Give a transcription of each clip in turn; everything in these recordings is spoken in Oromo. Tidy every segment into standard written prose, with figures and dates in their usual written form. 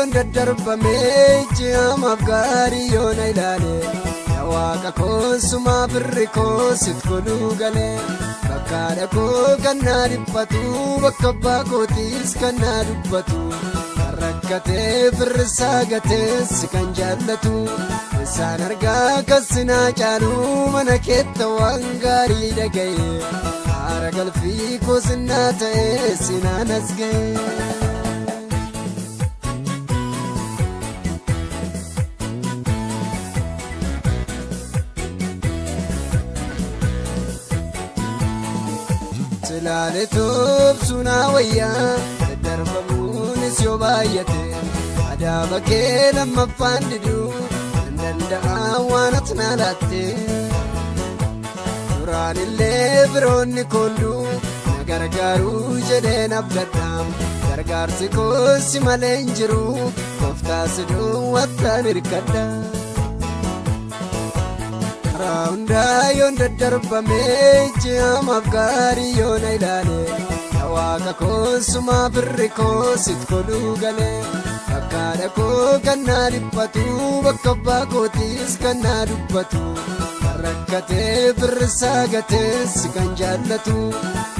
yoon daddarbamee ji'amaaf gaarii yoona ilaale waaqa koosuma birri koosit koluu galee bakka dhaqoo kan naa dhiphatu bakka abbaa kootiis kan naa dubbatu kan rakkatee firrisaa gateessi kan jaallatu isaan argaa kassinaa caalu mana keetta waan gaarii dhaga'e haara galfii koosinnaa ta'ee sinaan as ga'e. Silaale toobsunaa wayyaa daddarbamuunis yoo baay'ate adaaba kee lammaffaan diduu kan danda'a waan ati naa laatte duraan illee biroonni koonduu na gargaaruu jedheen abdadha gargaarsi koosi malee hin jiru gooftaa siduu wattaan hirkadha. Hundaa yoon daddarbamee ji'amaaf gaarii yoona ilaale waaqa koosuma birri koosit koluu galee bakka dhaqoo kan naa dhiphatu bakka abbaa kootiis kan naa dubbatu kan rakkatee firrisaa gateessi kan jaallatu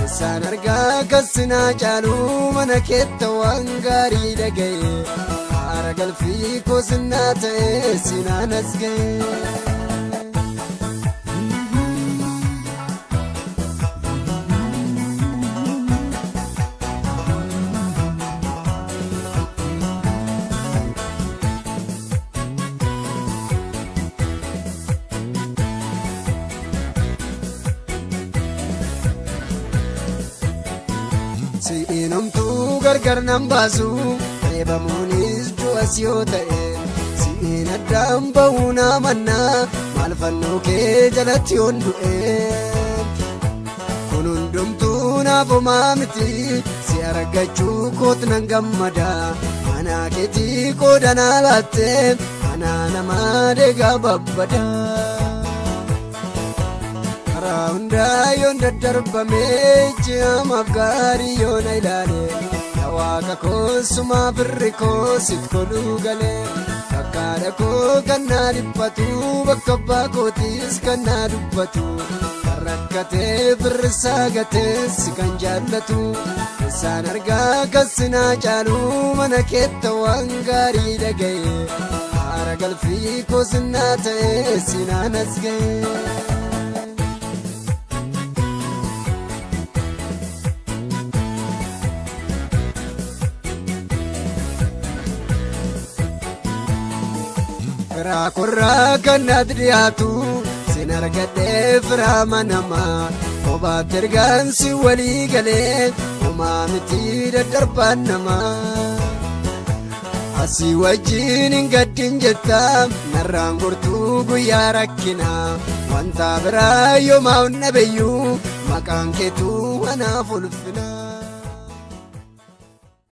isaan argaa kassinaa caalu mana keetta waan gaarii dhaga'e haara galfii koosinnaa ta'ee sinaan as ga'e. Siinumtuu gargar nan baasu reebamuunis du'as yoo ta'e siin addaan ba'uu naa mannaa maal fannoo kee jalatti yoon du'e kun hundumtuu naaf homaa miti si argachuu koot nan gammada mana keetii qoodanaa laatte mana namaa deegaa babbada. Hundaa yoon daddarbamee ji'amaaf gaarii yoona ilaale waaqa koosuma birri koosit koluu galee bakka dhaqoo kan naa dhiphatu bakka abbaa kootiis kan naa dubbatu kan rakkatee firrisaa gateessi kan jaallatu isaan argaa kassinaa caalu mana keetta waan gaarii dhaga'e haara galfii koosinnaa ta'ee sinaan as ga'e. Firaa korraa kan naaf dhiyaatu sin argadhee firaa manamaa kophaatti ergaan si walii galee homaa miti daddarbaan namaa asii wajjin hin gaddin jetta narraan gortuu guyyaa rakkinaa wanta biraa yoomaa hunna beeyyuu maqaan keetuu anaaf ulfina.